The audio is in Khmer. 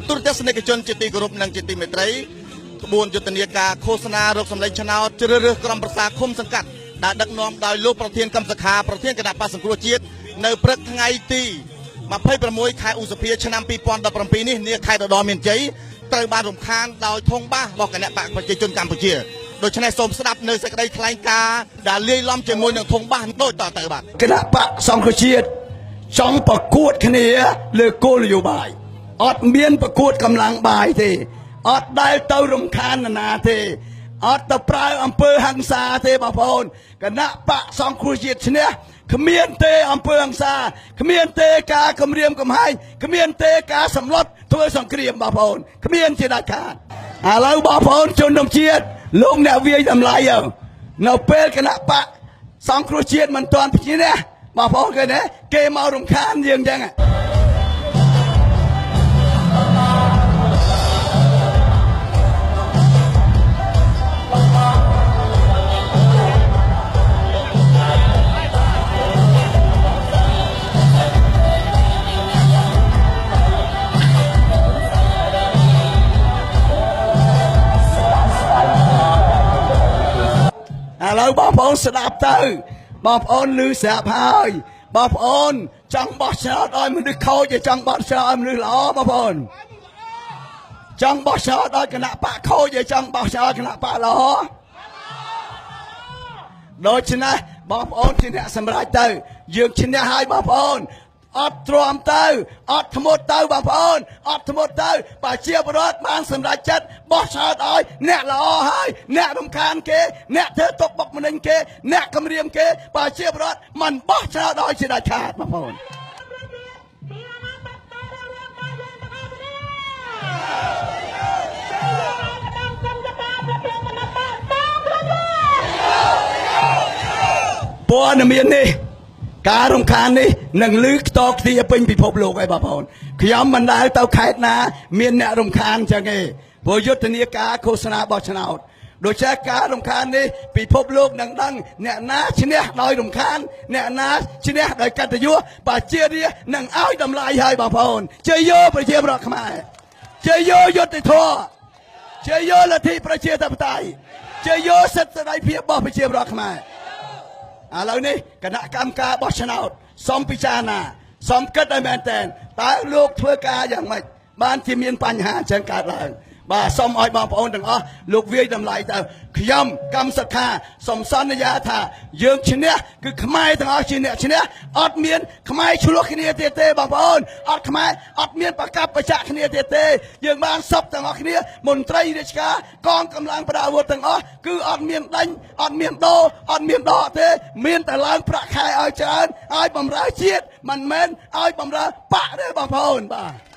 ទូរទស្សនិកជនជាទីគោរពនិងជាទីមេត្រីក្បួនយុទ្ធនាការឃោសនារកសម្លេងឆ្នោតជ្រើសរើសក្រុមប្រឹក្សាឃុំសង្កាត់ដែលដឹកនាំដោយលោកប្រធានគណៈកម្មការប្រធានគណៈបក្សសង្គ្រោះជាតិនៅព្រឹកថ្ងៃទី26 ខែឧសភាឆ្នាំ2017នេះនាខេត្តឧត្តរមានជ័យត្រូវបានរំខានដោយធុងបាសរបស់គណៈបកប្រជាជនកម្ពុជាដូច្នេះសូមស្ដាប់នៅសេចក្តីថ្លែងការណ៍ដែលលាយឡំជាមួយនឹងធុងបាសដូចតទៅបាទគណៈបកសង្គ្រោះជាតិចង់ប្រកួតគ្នាលើគោលនយោបាយអត់មានប្រកួតកម្លាំងបាយទេអត់ដែលទៅរំខានណាទេអត់ទៅប្រើអំពើហិង្សាទេបងប្អូនគណៈបកសង្គ្រោះជាតិឈ្នះគ្មានទេអំពើហិង្សាគ្មានទេការគំរាមកំហែងគ្មានទេការសម្លុតធ្វើសង្គ្រាមបងប្អូនគ្មានជាដាច់ខាតឥឡូវបងប្អូនជនជាតិលោកអ្នកវាយតម្លៃនៅពេលគណៈបកសង្គ្រោះជាតិមិនទាន់ព្យានេះបងប្អូនឃើញទេគេមករំខានយើងចឹងឥឡូវបងប្អូនស្ដាប់ទៅបងប្អូនឮស្រាប់ហើយបងប្អូនចង់បោះឆ្នោតឲ្យមនុស្សខូចចង់បោះឆ្នោតឲ្យមនុស្សល្អបងប្អូនចង់បោះឆ្នោតឲ្យគណៈបកខូចចង់បោះឆ្នោតគណៈបកល្អដូច្នេះបងប្អូនជាអ្នកសម្រេចទៅយើងឈ្នះហើយបងប្អូនអត់ទ្រាំទៅអត់ធ្មត់ទៅបងប្អូនអត់ធ្មត់ទៅប្រជាពលរដ្ឋបានសម្រេចចិត្តបោះឆ្នោតឲ្យអ្នកល្អហើយអ្នករំខានគេអ្នកធ្វើទុកបុកម្នេញគេអ្នកគំរាមគេប្រជាពលរដ្ឋមិនបោះឆ្នោតឲ្យជាដាច់ខាតបងប្អូនព័ត៌មាននេះការរំខាននេះនឹងលឺខ្ទរខ្ទាពេញពិភពលោកហើយបងប្អូនខ្ញុំមិនដែលទៅខេត្តណាមានអ្នករំខានចឹងទេព្រោះយុទ្ធនាការឃោសនាបោះឆ្នោតដូច្នេះការរំខាននេះពិភពលោកនឹងដឹងអ្នកណាឈ្នះដោយរំខានអ្នកណាឈ្នះដោយកតញ្ញូប្រជារាស្ត្រនឹងឲ្យតម្លៃហើយបងប្អូនជ័យយោប្រជាពលរដ្ឋខ្មែរជ័យយោយុត្តិធម៌ជ័យយោលទ្ធិប្រជាធិបតេយ្យជ័យយោសិទ្ធិសេរីភាពរបស់ប្រជាពលរដ្ឋខ្មែរឥឡូវនេះគណៈកម្មការបោះឆ្នោតសូមពិចារណាសូមគិតឲ្យមែនតើលោកធ្វើការយ៉ាងម៉េចបានជាមានបញ្ហាចឹងកើតឡើងបាទសូមឲ្យបងប្អូនទាំងអស់លោកវាយតម្លៃទៅខ្ញុំកម្មសខាសូមសន្យាថាយើងឈ្នះគឺខ្មែរទាំងអស់ជាអ្នកឈ្នះអត់មានខ្មែរឆ្លោះគ្នាទៀតទេបងប្អូនអត់ខ្មែរអត់មានប្រកាសបច្ចៈគ្នាទៀតទេយើងបានសពទាំងអស់គ្នាមន្ត្រីរាជការកងកម្លាំងប្រដាប់អាវុធទាំងអស់គឺអត់មានដេញអត់មានដោអត់មានដកទេមានតែឡើងប្រាក់ខែឲ្យច្រើនឲ្យបំរើជាតិមិនមែនឲ្យបំរើបកទេបងប្អូនបាទ